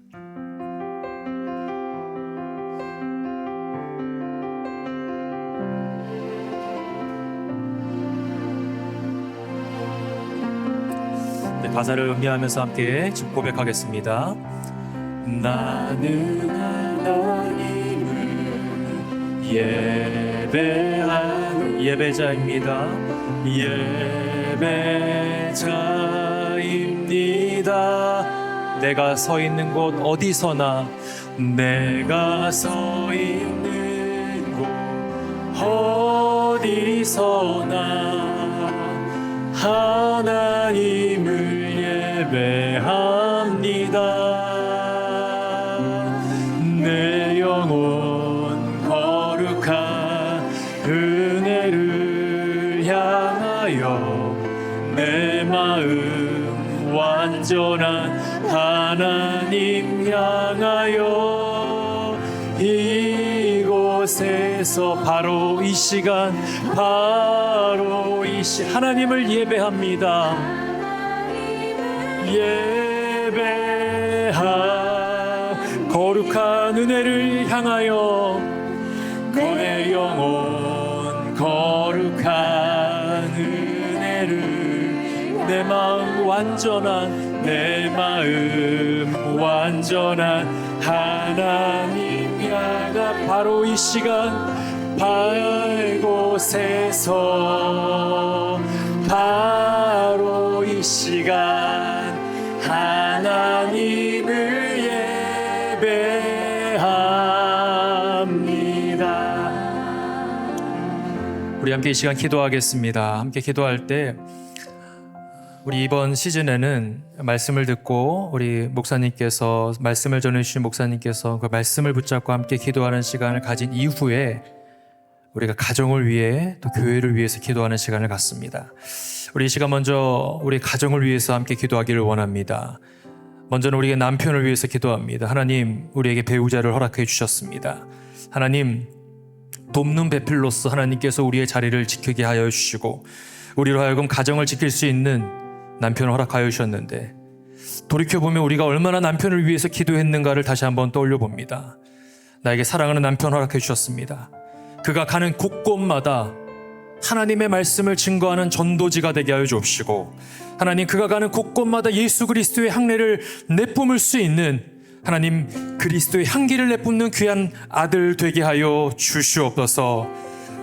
가사를 음미하면서 함께 고백하겠습니다. 나는 하나님을 예배하는 예배자입니다. 예배자입니다. 내가 서 있는 곳 어디서나, 내가 서 있는 곳 어디서나 하나님을 예배합니다. 내 영혼 거룩한 은혜를 향하여, 내 마음 완전한 하나님 향하여, 이곳에서 바로 이 시간, 바로 이 하나님을 예배합니다. 거룩한 은혜를 향하여, 내 영혼 거룩한 은혜를, 내 마음 완전한, 내 마음 완전한 하나님 향하, 바로 이 시간, 이곳에서 바로 이 시간 하나님을 예배합니다. 우리 함께 이 시간 기도하겠습니다. 함께 기도할 때 우리 이번 시즌에는 말씀을 듣고 우리 목사님께서, 말씀을 전해주신 목사님께서 그 말씀을 붙잡고 함께 기도하는 시간을 가진 이후에 우리가 가정을 위해, 또 교회를 위해서 기도하는 시간을 갖습니다. 우리 이 시간 먼저 우리 가정을 위해서 함께 기도하기를 원합니다. 먼저는 우리의 남편을 위해서 기도합니다. 하나님, 우리에게 배우자를 허락해 주셨습니다. 하나님, 돕는 배필로서 하나님께서 우리의 자리를 지키게 하여 주시고, 우리로 하여금 가정을 지킬 수 있는 남편을 허락하여 주셨는데, 돌이켜보면 우리가 얼마나 남편을 위해서 기도했는가를 다시 한번 떠올려 봅니다. 나에게 사랑하는 남편 허락해 주셨습니다. 그가 가는 곳곳마다 하나님의 말씀을 증거하는 전도지가 되게 하여 주옵시고, 하나님, 그가 가는 곳곳마다 예수 그리스도의 향례를 내뿜을 수 있는, 하나님, 그리스도의 향기를 내뿜는 귀한 아들 되게 하여 주시옵소서.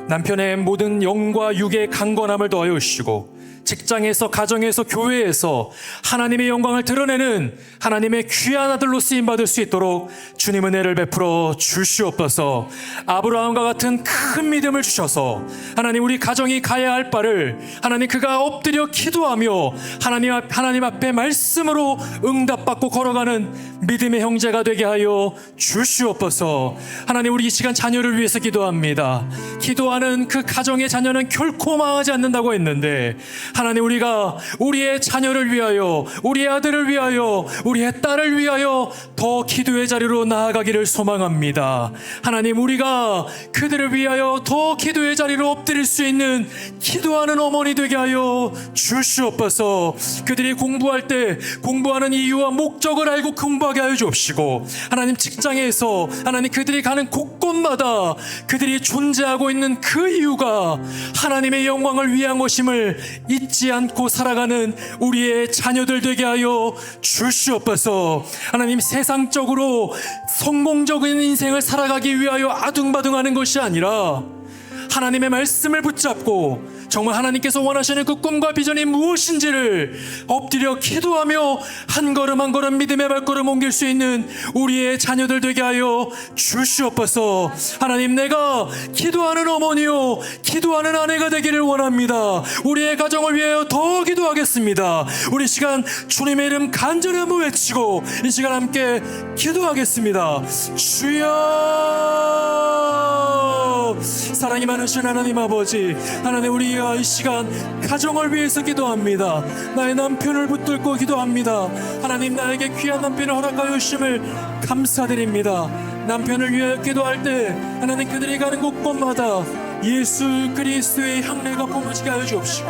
남편의 모든 영과 육의 강건함을 더하여 주시고, 직장에서, 가정에서, 교회에서 하나님의 영광을 드러내는 하나님의 귀한 아들로 쓰임받을 수 있도록 주님 은혜를 베풀어 주시옵소서. 아브라함과 같은 큰 믿음을 주셔서 하나님, 우리 가정이 가야 할 바를 하나님, 그가 엎드려 기도하며 하나님 앞에 말씀으로 응답받고 걸어가는 믿음의 형제가 되게 하여 주시옵소서. 하나님, 우리 이 시간 자녀를 위해서 기도합니다. 기도하는 그 가정의 자녀는 결코 망하지 않는다고 했는데, 하나님, 우리가 우리의 자녀를 위하여, 우리의 아들을 위하여, 우리의 딸을 위하여 더 기도의 자리로 나아가기를 소망합니다. 하나님, 우리가 그들을 위하여 더 기도의 자리로 엎드릴 수 있는 기도하는 어머니 되게 하여 주시옵소서. 그들이 공부할 때 공부하는 이유와 목적을 알고 공부하게 하여 주옵시고, 하나님, 직장에서 하나님, 그들이 가는 곳곳마다 그들이 존재하고 있는 그 이유가 하나님의 영광을 위한 것임을 잊지 않고 살아가는 우리의 자녀들 되게 하여 주시옵소서. 하나님, 세상적으로 성공적인 인생을 살아가기 위하여 아둥바둥하는 것이 아니라 하나님의 말씀을 붙잡고 정말 하나님께서 원하시는 그 꿈과 비전이 무엇인지를 엎드려 기도하며 한 걸음 한 걸음 믿음의 발걸음 옮길 수 있는 우리의 자녀들 되게 하여 주시옵소서. 하나님, 내가 기도하는 어머니요, 기도하는 아내가 되기를 원합니다. 우리의 가정을 위하여 더 기도하겠습니다. 우리 시간 주님의 이름 간절히 한번 외치고 이 시간 함께 기도하겠습니다. 주여, 사랑이 많으신 하나님 아버지, 하나님, 우리가 이 시간 가정을 위해서 기도합니다. 나의 남편을 붙들고 기도합니다. 하나님, 나에게 귀한 남편을 허락하여 주심을 감사드립니다. 남편을 위하여 기도할 때 하나님, 그들이 가는 곳곳마다 예수 그리스도의 향례가 뿜어지게 하여 주옵시고,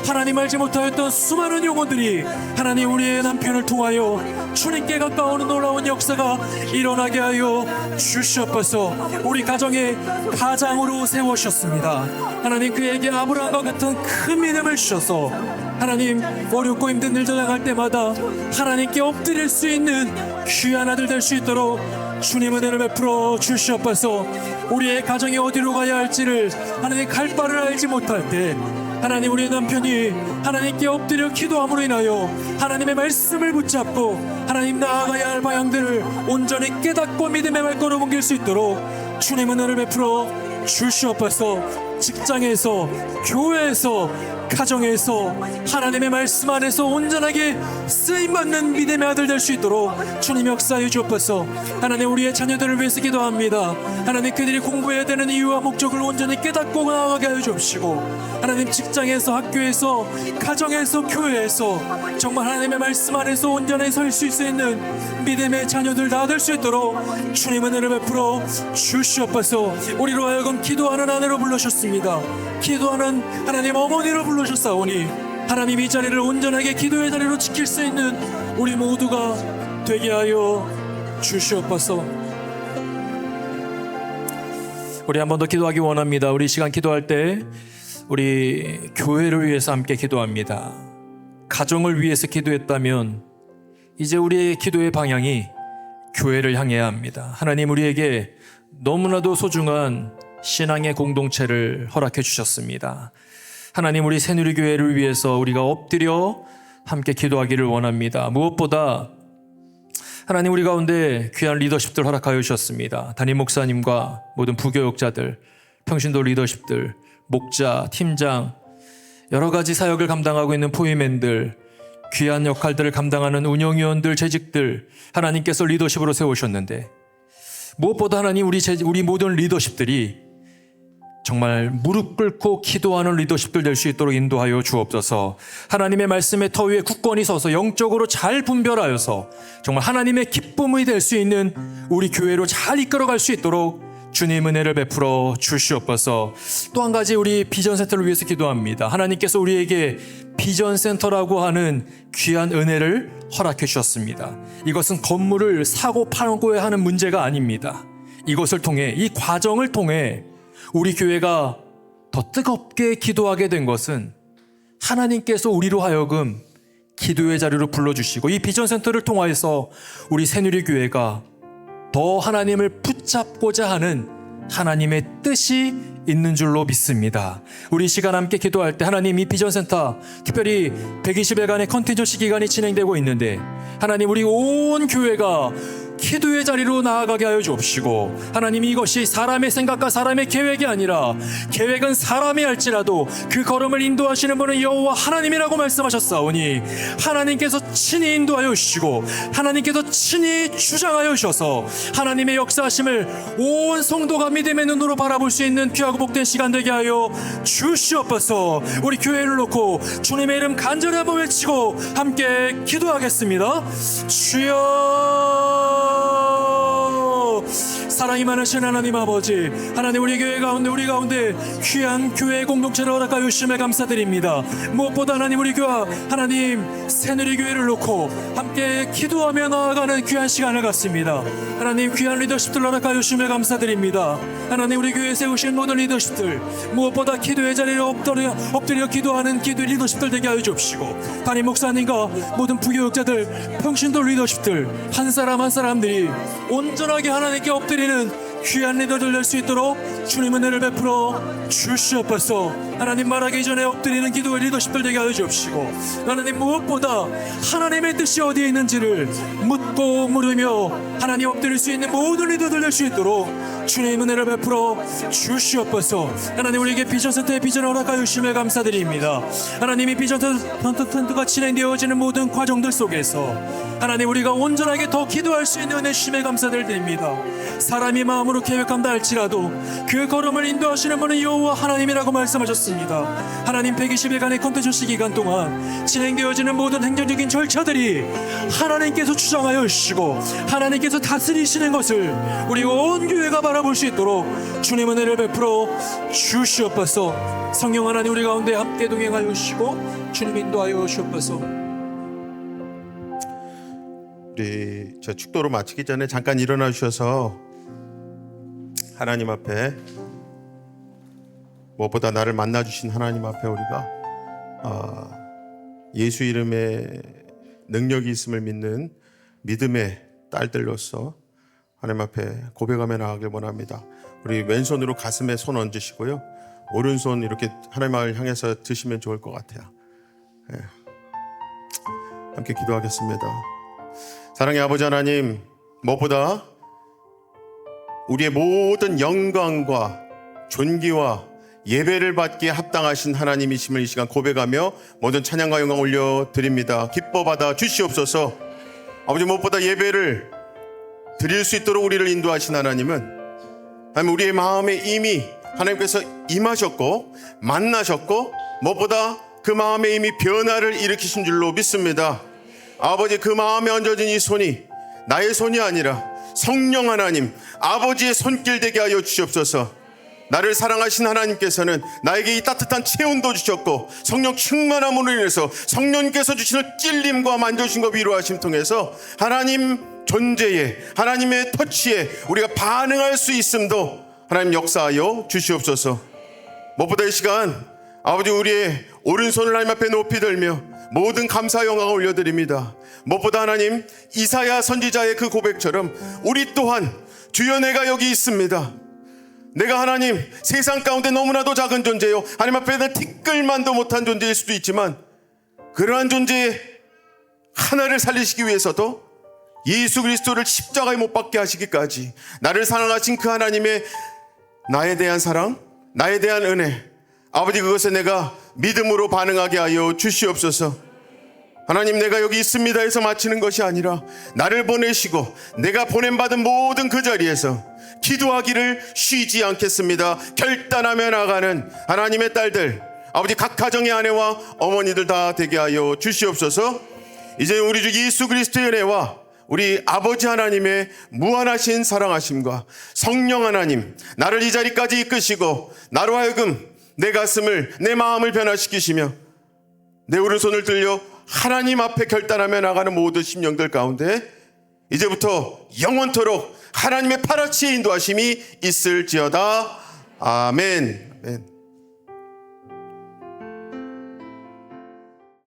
하나님, 알지 못하였던 수많은 영혼들이 하나님, 우리의 남편을 통하여 주님께 가까워오는 놀라운 역사가 일어나게 하여 주시옵소서. 우리 가정에 가장으로 세우셨습니다. 하나님, 그에게 아브라함과 같은 큰 믿음을 주셔서 하나님, 어렵고 힘든 일 전향할 때마다 하나님께 엎드릴 수 있는 귀한 아들 될 수 있도록 주님 은혜를 베풀어 주시옵소서. 우리의 가정이 어디로 가야 할지를 하나님 갈 바를 알지 못할 때 하나님, 우리의 남편이 하나님께 엎드려 기도함으로 인하여 하나님의 말씀을 붙잡고 하나님 나아가야 할 방향들을 온전히 깨닫고 믿음의 발걸음 옮길 수 있도록 주님 은혜를 베풀어 주시옵소서. 직장에서, 교회에서, 가정에서 하나님의 말씀 안에서 온전하게 쓰임받는 믿음의 아들 될 수 있도록 주님 역사해 주옵소서. 하나님, 우리의 자녀들을 위해서 기도합니다. 하나님, 그들이 공부해야 되는 이유와 목적을 온전히 깨닫고 나아가게 하여 주옵시고, 하나님, 직장에서, 학교에서, 가정에서, 교회에서 정말 하나님의 말씀 안에서 온전히 설 수 있는 믿음의 자녀들 다 될 수 있도록 주님 은혜를 베풀어 주시옵소서. 우리로 하여금 기도하는 아내로 불러주셨습니다. 기도하는 하나님 어머니로 불러주셨사오니 하나님, 이 자리를 온전하게 기도의 자리로 지킬 수 있는 우리 모두가 되게 하여 주시옵소서. 우리 한 번 더 기도하기 원합니다. 우리 시간 기도할 때 우리 교회를 위해서 함께 기도합니다. 가정을 위해서 기도했다면 이제 우리의 기도의 방향이 교회를 향해야 합니다. 하나님, 우리에게 너무나도 소중한 신앙의 공동체를 허락해 주셨습니다. 하나님, 우리 새누리교회를 위해서 우리가 엎드려 함께 기도하기를 원합니다. 무엇보다 하나님, 우리 가운데 귀한 리더십들 허락하여 주셨습니다. 담임 목사님과 모든 부교역자들, 평신도 리더십들, 목자, 팀장, 여러 가지 사역을 감당하고 있는 포위맨들, 귀한 역할들을 감당하는 운영위원들, 재직들, 하나님께서 리더십으로 세우셨는데 무엇보다 하나님, 우리 모든 리더십들이 정말 무릎 꿇고 기도하는 리더십들 될 수 있도록 인도하여 주옵소서. 하나님의 말씀의 터 위에 굳건히 서서 영적으로 잘 분별하여서 정말 하나님의 기쁨이 될 수 있는 우리 교회로 잘 이끌어갈 수 있도록 주님 은혜를 베풀어 주시옵소서. 또 한 가지, 우리 비전센터를 위해서 기도합니다. 하나님께서 우리에게 비전센터라고 하는 귀한 은혜를 허락해 주셨습니다. 이것은 건물을 사고 팔고야 하는 문제가 아닙니다. 이것을 통해, 이 과정을 통해 우리 교회가 더 뜨겁게 기도하게 된 것은 하나님께서 우리로 하여금 기도의 자리로 불러주시고, 이 비전센터를 통하여서 우리 새누리교회가 더 하나님을 붙잡고자 하는 하나님의 뜻이 있는 줄로 믿습니다. 우리 시간 함께 기도할 때 하나님, 이 비전센터 특별히 120일간의 컨텐츠 기간이 진행되고 있는데 하나님, 우리 온 교회가 기도의 자리로 나아가게 하여 주옵시고, 하나님, 이것이 사람의 생각과 사람의 계획이 아니라 계획은 사람이 할지라도 그 걸음을 인도하시는 분은 여호와 하나님이라고 말씀하셨사오니 하나님께서 친히 인도하여 주시고 하나님께서 친히 주장하여 주셔서 하나님의 역사하심을 온 성도가 믿음의 눈으로 바라볼 수 있는 귀하고 복된 시간 되게 하여 주시옵소서. 우리 교회를 놓고 주님의 이름 간절히 한번 외치고 함께 기도하겠습니다. 주여, 사랑이 많으신 하나님 아버지, 하나님, 우리 교회 가운데, 우리 가운데 귀한 교회 공동체를 허락하여 주심에 감사드립니다. 무엇보다 하나님, 우리 교회 하나님 새누리교회를 놓고 함께 기도하며 나아가는 귀한 시간을 갖습니다. 하나님, 귀한 리더십들 허락하여 주심에 감사드립니다. 하나님, 우리 교회에 세우신 모든 리더십들, 무엇보다 기도의 자리에 엎드려 기도하는 기도 리더십들 되게 하여 주옵시고, 담임 목사님과 모든 부교역자들, 평신도 리더십들 한 사람 한 사람들이 온전하게 하나님께 엎드리는 귀한 리더들 될 수 있도록 주님 은혜를 베풀어 주시옵소서. 하나님, 말하기 전에 엎드리는 기도의 리더십들 되게 하여 주옵시고, 하나님, 무엇보다 하나님의 뜻이 어디에 있는지를 묻고 물으며 하나님 엎드릴 수 있는 모든 리더들 될 수 있도록 주님 은혜를 베풀어 주시옵소서. 하나님, 우리에게 비전센터의 비전을 허락하여 주심에 감사드립니다. 하나님이 비전센터가 진행되어지는 모든 과정들 속에서 하나님, 우리가 온전하게 더 기도할 수 있는 은혜 주심에 감사드립니다. 사람이 마음으로 계획한다 할지라도 그 걸음을 인도하시는 분은 여호와 하나님이라고 말씀하셨습니다. 하나님, 120일간의 컨텐츠 기간 동안 진행되어지는 모든 행정적인 절차들이 하나님께서 주장하여 주시고 하나님께서 다스리시는 것을 우리 온 교회가 바라볼 수 있도록 주님 은혜를 베풀어 주시옵소서. 성령 하나님, 우리 가운데 함께 동행하여 주시고 주님 인도하여 주옵소서. 우리 저 축도로 마치기 전에 잠깐 일어나 주셔서 하나님 앞에, 무엇보다 나를 만나 주신 하나님 앞에 우리가 예수 이름에 능력이 있음을 믿는 믿음의 딸들로서 하나님 앞에 고백하며 나가길 원합니다. 우리 왼손으로 가슴에 손 얹으시고요. 오른손 이렇게 하나님을 향해서 드시면 좋을 것 같아요. 네. 함께 기도하겠습니다. 사랑의 아버지 하나님, 무엇보다 우리의 모든 영광과 존귀와 예배를 받기에 합당하신 하나님이심을 이 시간 고백하며 모든 찬양과 영광 올려드립니다. 기뻐 받아 주시옵소서. 아버지, 무엇보다 예배를 드릴 수 있도록 우리를 인도하신 하나님은 우리의 마음에 이미 하나님께서 임하셨고 만나셨고 무엇보다 그 마음에 이미 변화를 일으키신 줄로 믿습니다. 아버지, 그 마음에 얹어진 이 손이 나의 손이 아니라 성령 하나님 아버지의 손길 되게 하여 주시옵소서. 나를 사랑하신 하나님께서는 나에게 이 따뜻한 체온도 주셨고 성령 충만함으로 인해서 성령께서 주시는 찔림과 만져주심과 위로하심 통해서 하나님 존재에, 하나님의 터치에 우리가 반응할 수 있음도 하나님 역사하여 주시옵소서. 무엇보다 이 시간 아버지, 우리의 오른손을 하나님 앞에 높이 들며 모든 감사 영광을 올려드립니다. 무엇보다 하나님, 이사야 선지자의 그 고백처럼 우리 또한 주여 내가 여기 있습니다. 내가 하나님 세상 가운데 너무나도 작은 존재요, 하나님 앞에는 티끌만도 못한 존재일 수도 있지만 그러한 존재의 하나를 살리시기 위해서도 예수 그리스도를 십자가에 못 박게 하시기까지 나를 사랑하신 그 하나님의 나에 대한 사랑, 나에 대한 은혜, 아버지, 그것에 내가 믿음으로 반응하게 하여 주시옵소서. 하나님, 내가 여기 있습니다 해서 마치는 것이 아니라 나를 보내시고 내가 보냄받은 모든 그 자리에서 기도하기를 쉬지 않겠습니다. 결단하며 나가는 하나님의 딸들, 아버지, 각 가정의 아내와 어머니들 다 되게 하여 주시옵소서. 이제 우리 주 예수 그리스도의 은혜와 우리 아버지 하나님의 무한하신 사랑하심과 성령 하나님, 나를 이 자리까지 이끄시고 나로 하여금 내 가슴을, 내 마음을 변화시키시며 내 오른손을 들려 하나님 앞에 결단하며 나가는 모든 심령들 가운데 이제부터 영원토록 하나님의 파라치의 인도하심이 있을지어다. 아멘. 아멘.